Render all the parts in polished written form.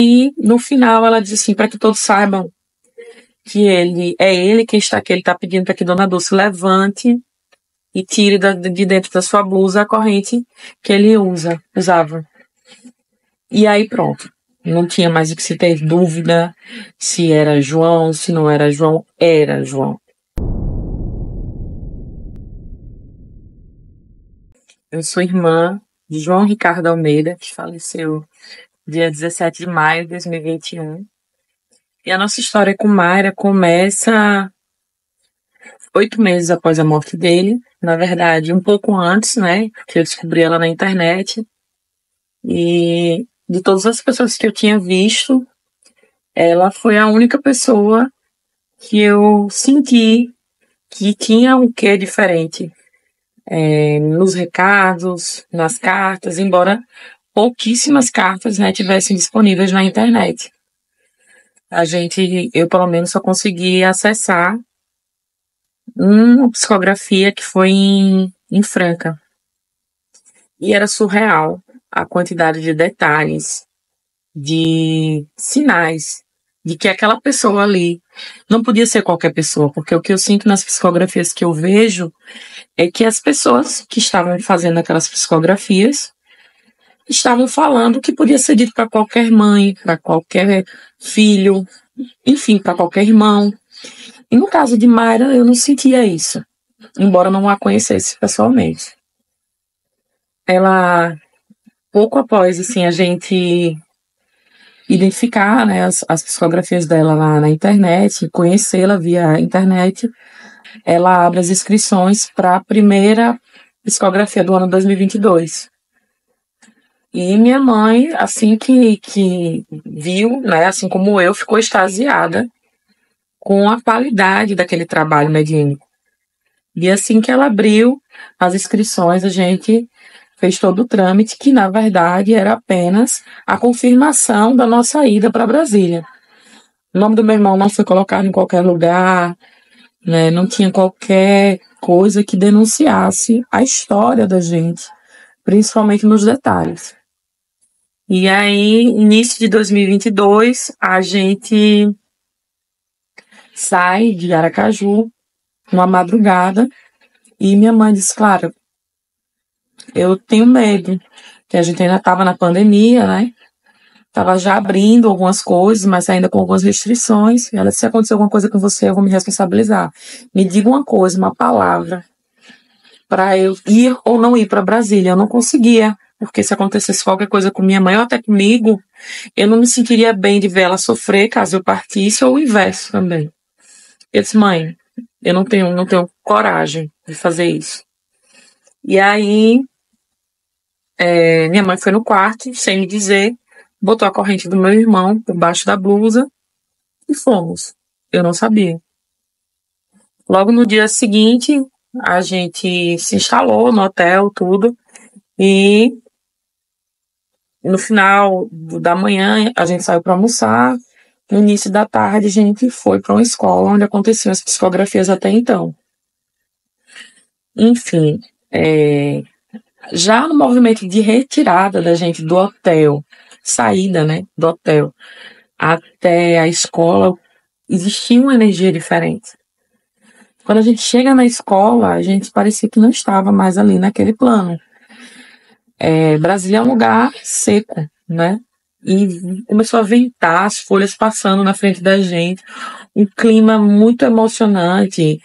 E no final ela diz assim, para que todos saibam que ele quem está aqui, ele está pedindo para que Dona Dulce levante e tire de dentro da sua blusa a corrente que ele usava. E aí pronto. Não tinha mais o que se ter dúvida se era João, se não era João, era João. Eu sou irmã de João Ricardo Almeida, que faleceu dia 17 de maio de 2021. E a nossa história com Mayra começa 8 meses após a morte dele. Na verdade, um pouco antes, né? Que eu descobri ela na internet. E de todas as pessoas que eu tinha visto, ela foi a única pessoa que eu senti que tinha um quê diferente nos recados, nas cartas, embora pouquíssimas cartas, né, tivessem disponíveis na internet. Eu pelo menos só consegui acessar uma psicografia que foi em Franca. E era surreal a quantidade de detalhes, de sinais, de que aquela pessoa ali não podia ser qualquer pessoa, porque o que eu sinto nas psicografias que eu vejo é que as pessoas que estavam fazendo aquelas psicografias estavam falando que podia ser dito para qualquer mãe, para qualquer filho, enfim, para qualquer irmão. E no caso de Mayra, eu não sentia isso, embora não a conhecesse pessoalmente. Ela, pouco após, assim, a gente identificar, né, as psicografias dela lá na internet, conhecê-la via internet, ela abre as inscrições para a primeira psicografia do ano 2022. E minha mãe, assim que viu, né, assim como eu, ficou extasiada com a qualidade daquele trabalho mediúnico. E assim que ela abriu as inscrições, a gente fez todo o trâmite, que na verdade era apenas a confirmação da nossa ida para Brasília. O nome do meu irmão não foi colocado em qualquer lugar, né? Não tinha qualquer coisa que denunciasse a história da gente, principalmente nos detalhes. E aí, início de 2022, a gente sai de Aracaju, uma madrugada, e minha mãe disse, claro, eu tenho medo, que a gente ainda estava na pandemia, né? Estava já abrindo algumas coisas, mas ainda com algumas restrições. Ela disse, se acontecer alguma coisa com você, eu vou me responsabilizar. Me diga uma coisa, uma palavra, para eu ir ou não ir para Brasília. Eu não conseguia, porque se acontecesse qualquer coisa com minha mãe ou até comigo, eu não me sentiria bem de ver ela sofrer caso eu partisse, ou o inverso também. Eu disse, mãe, eu não tenho coragem de fazer isso. E aí, minha mãe foi no quarto, sem me dizer, botou a corrente do meu irmão por baixo da blusa e fomos. Eu não sabia. Logo no dia seguinte, a gente se instalou no hotel, tudo, e no final da manhã a gente saiu para almoçar. No início da tarde a gente foi para uma escola onde aconteciam as psicografias até então. Enfim, já no movimento de retirada da gente do hotel, saída, né, do hotel, até a escola, existia uma energia diferente. Quando a gente chega na escola, a gente parecia que não estava mais ali naquele plano. Brasília é um lugar seco, né? E começou a ventar, as folhas passando na frente da gente, um clima muito emocionante,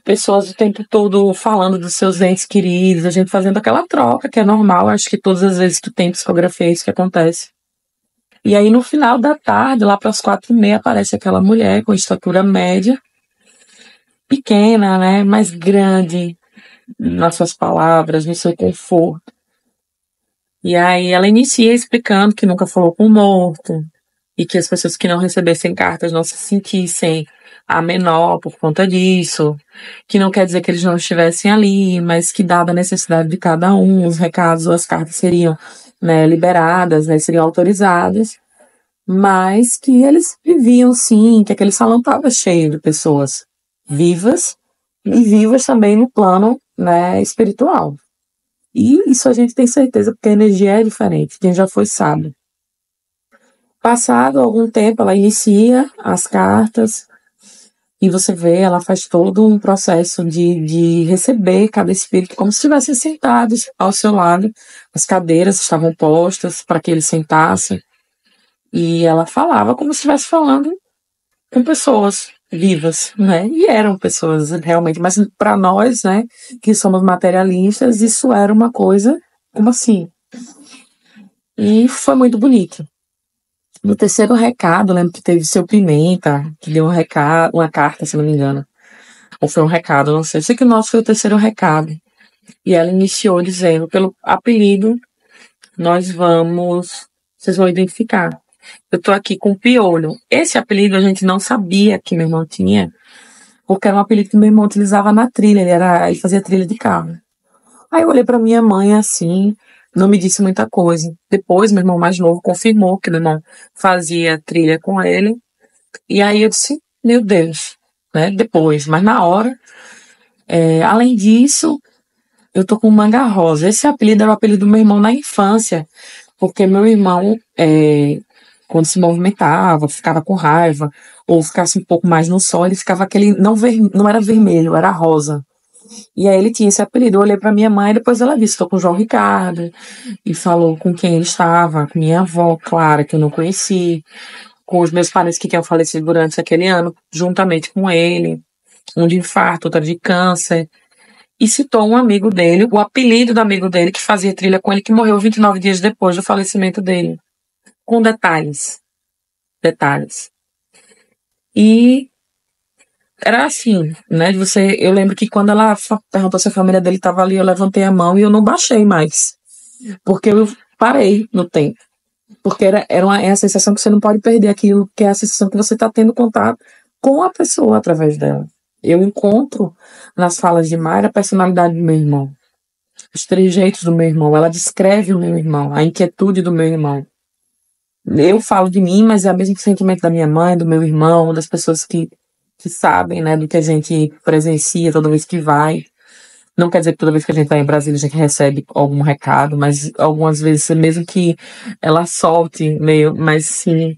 pessoas o tempo todo falando dos seus entes queridos, a gente fazendo aquela troca que é normal, acho que todas as vezes que tem psicografia é isso que acontece. E aí no final da tarde, lá para as 4h30, aparece aquela mulher com estatura média, pequena, né, mas grande nas suas palavras, no seu conforto. E aí ela inicia explicando que nunca falou com o morto e que as pessoas que não recebessem cartas não se sentissem a menor por conta disso, que não quer dizer que eles não estivessem ali, mas que dada a necessidade de cada um, os recados ou as cartas seriam, né, liberadas, né, seriam autorizadas, mas que eles viviam sim, que aquele salão estava cheio de pessoas vivas e vivas também no plano, né, espiritual. E isso a gente tem certeza, porque a energia é diferente, quem já foi sabe. Passado algum tempo, ela inicia as cartas e você vê, ela faz todo um processo de receber cada espírito como se estivessem sentados ao seu lado. As cadeiras estavam postas para que ele sentasse e ela falava como se estivesse falando com pessoas vivas, né? E eram pessoas realmente, mas para nós, né, que somos materialistas, isso era uma coisa como assim. E foi muito bonito. No terceiro recado, lembro que teve seu Pimenta, que deu um recado, uma carta, se não me engano. Ou foi um recado, não sei. Eu sei que o nosso foi o terceiro recado. E ela iniciou dizendo, pelo apelido, vocês vão identificar. Eu tô aqui com Piolho. Esse apelido a gente não sabia que meu irmão tinha, porque era um apelido que meu irmão utilizava na trilha, ele fazia trilha de carro. Aí eu olhei pra minha mãe assim, não me disse muita coisa. Depois, meu irmão mais novo confirmou que meu irmão fazia trilha com ele. E aí eu disse, meu Deus, né? Depois, mas na hora, além disso, eu tô com Manga Rosa. Esse apelido era o apelido do meu irmão na infância, porque meu irmão, quando se movimentava, ficava com raiva, ou ficasse um pouco mais no sol, ele ficava aquele, não era vermelho, era rosa. E aí ele tinha esse apelido. Eu olhei pra minha mãe, depois ela disse, estou com o João Ricardo, e falou com quem ele estava, com minha avó, Clara, que eu não conheci, com os meus parentes que tinham falecido durante aquele ano, juntamente com ele, um de infarto, outro de câncer, e citou um amigo dele, o apelido do amigo dele, que fazia trilha com ele, que morreu 29 dias depois do falecimento dele, com detalhes. E era assim, né? Eu lembro que quando ela perguntou se a família dele estava ali, eu levantei a mão e eu não baixei mais, porque eu parei no tempo. Porque é a sensação que você não pode perder aquilo, que é a sensação que você está tendo contato com a pessoa através dela. Eu encontro nas falas de Mayra a personalidade do meu irmão, os trejeitos do meu irmão. Ela descreve o meu irmão, a inquietude do meu irmão. Eu falo de mim, mas é o mesmo sentimento da minha mãe, do meu irmão, das pessoas que sabem, né, do que a gente presencia toda vez que vai. Não quer dizer que toda vez que a gente vai em Brasília a gente recebe algum recado, mas algumas vezes, mesmo que ela solte meio, mas sim.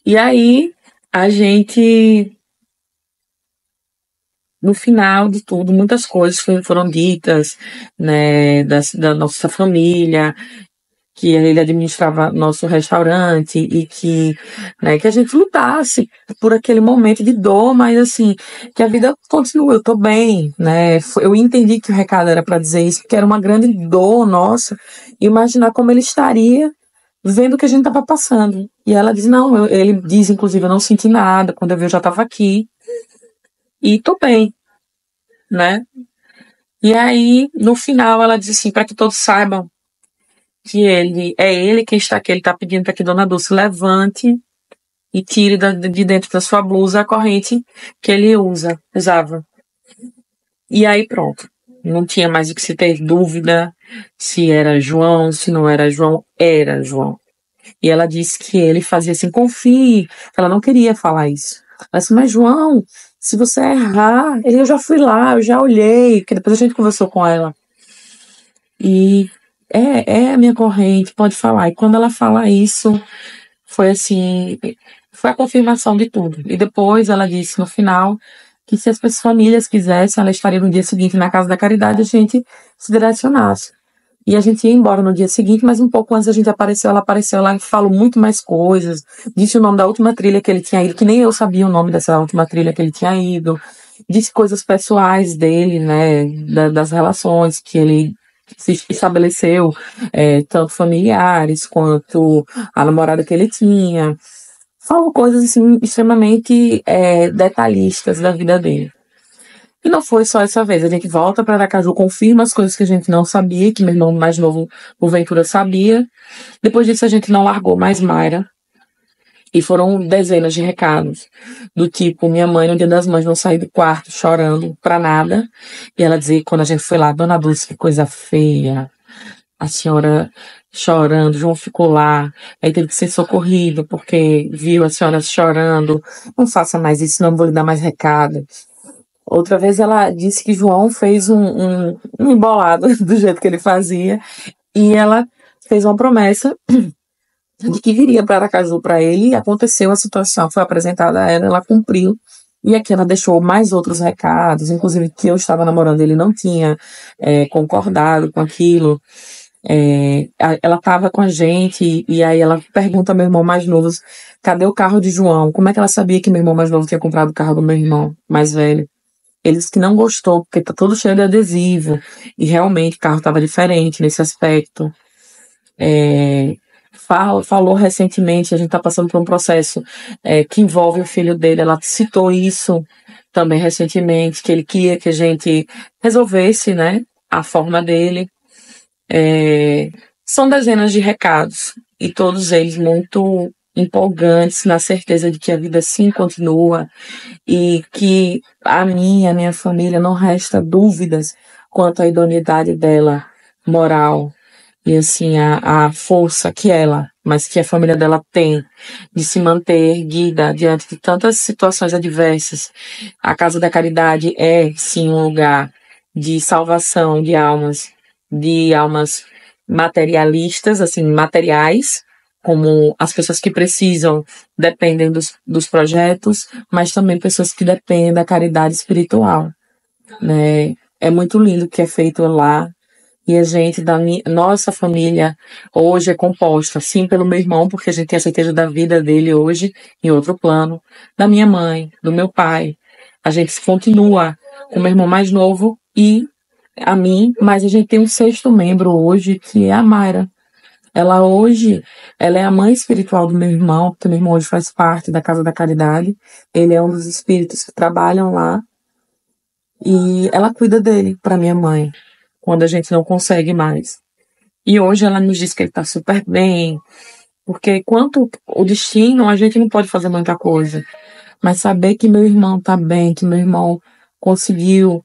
E aí, a gente, no final de tudo, muitas coisas foram ditas, né, da nossa família, que ele administrava nosso restaurante e que, né, que a gente lutasse por aquele momento de dor, mas assim, que a vida continua, eu tô bem, né? Eu entendi que o recado era para dizer isso, porque era uma grande dor nossa, imaginar como ele estaria vendo o que a gente estava passando. E ela diz, não, ele diz, inclusive, eu não senti nada, quando eu vi eu já estava aqui, e tô bem, né? E aí, no final, ela diz assim, para que todos saibam que ele quem está aqui, ele está pedindo para que Dona Dulce levante e tire de dentro da sua blusa a corrente que ele usava. E aí pronto. Não tinha mais o que se ter dúvida se era João, se não era João, era João. E ela disse que ele fazia assim, confie. Ela não queria falar isso. Ela disse, mas João, se você errar, eu já fui lá, eu já olhei, porque depois a gente conversou com ela. E é a minha corrente, pode falar. E quando ela fala isso, foi assim, foi a confirmação de tudo. E depois ela disse no final que se as famílias quisessem, ela estaria no dia seguinte na Casa da Caridade, a gente se direcionasse. E a gente ia embora no dia seguinte, mas um pouco antes ela apareceu lá e falou muito mais coisas, disse o nome da última trilha que ele tinha ido, que nem eu sabia o nome dessa última trilha que ele tinha ido, disse coisas pessoais dele, né, das relações que ele se estabeleceu, tanto familiares quanto a namorada que ele tinha. Falou coisas assim, extremamente detalhistas da vida dele. E não foi só essa vez. A gente volta para Aracaju, confirma as coisas que a gente não sabia, que meu irmão mais novo, o Ventura, sabia. Depois disso, a gente não largou mais Mayra. E foram dezenas de recados. Do tipo, minha mãe, no Dia das Mães, não saiu do quarto chorando pra nada. E ela dizia, quando a gente foi lá, Dona Dulce, que coisa feia. A senhora chorando, João ficou lá. Aí teve que ser socorrido, porque viu a senhora chorando. Não faça mais isso, não vou lhe dar mais recado. Outra vez ela disse que João fez um embolado do jeito que ele fazia. E ela fez uma promessa de que viria para Aracaju para ele, e aconteceu a situação, foi apresentada a ela cumpriu, e aqui ela deixou mais outros recados, inclusive que eu estava namorando, ele não tinha concordado com aquilo. Ela estava com a gente, e aí ela pergunta ao meu irmão mais novo, cadê o carro de João? Como é que ela sabia que meu irmão mais novo tinha comprado o carro do meu irmão mais velho? Ele disse que não gostou, porque tá todo cheio de adesivo, e realmente o carro estava diferente nesse aspecto. Falou recentemente, a gente está passando por um processo que envolve o filho dele, ela citou isso também recentemente, que ele queria que a gente resolvesse, né, a forma dele. São dezenas de recados, e todos eles muito empolgantes, na certeza de que a vida sim continua, e que a minha família, não resta dúvidas quanto à idoneidade dela moral, e assim, a força que ela, mas que a família dela tem de se manter erguida diante de tantas situações adversas. A Casa da Caridade é, sim, um lugar de salvação de almas materialistas, assim, materiais, como as pessoas que precisam, dependem dos projetos, mas também pessoas que dependem da caridade espiritual, né? É muito lindo o que é feito lá. E a gente, nossa família, hoje é composta, sim, pelo meu irmão, porque a gente tem a certeza da vida dele hoje, em outro plano, da minha mãe, do meu pai. A gente continua com o meu irmão mais novo e a mim, mas a gente tem um sexto membro hoje, que é a Mayra. Ela é a mãe espiritual do meu irmão, porque meu irmão hoje faz parte da Casa da Caridade. Ele é um dos espíritos que trabalham lá. E ela cuida dele, para minha mãe, quando a gente não consegue mais. E hoje ela nos diz que ele está super bem, porque quanto o destino, a gente não pode fazer muita coisa. Mas saber que meu irmão está bem, que meu irmão conseguiu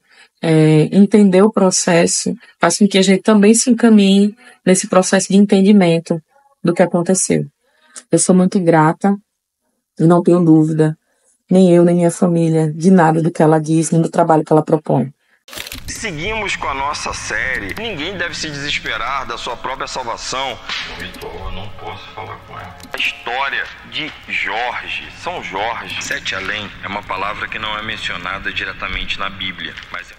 entender o processo, faz com que a gente também se encaminhe nesse processo de entendimento do que aconteceu. Eu sou muito grata, e não tenho dúvida, nem eu, nem minha família, de nada do que ela diz, nem do trabalho que ela propõe. Seguimos com a nossa série. Ninguém deve se desesperar da sua própria salvação. Vitor, eu não posso falar com ela. A história de Jorge, São Jorge. Sete além é uma palavra que não é mencionada diretamente na Bíblia, mas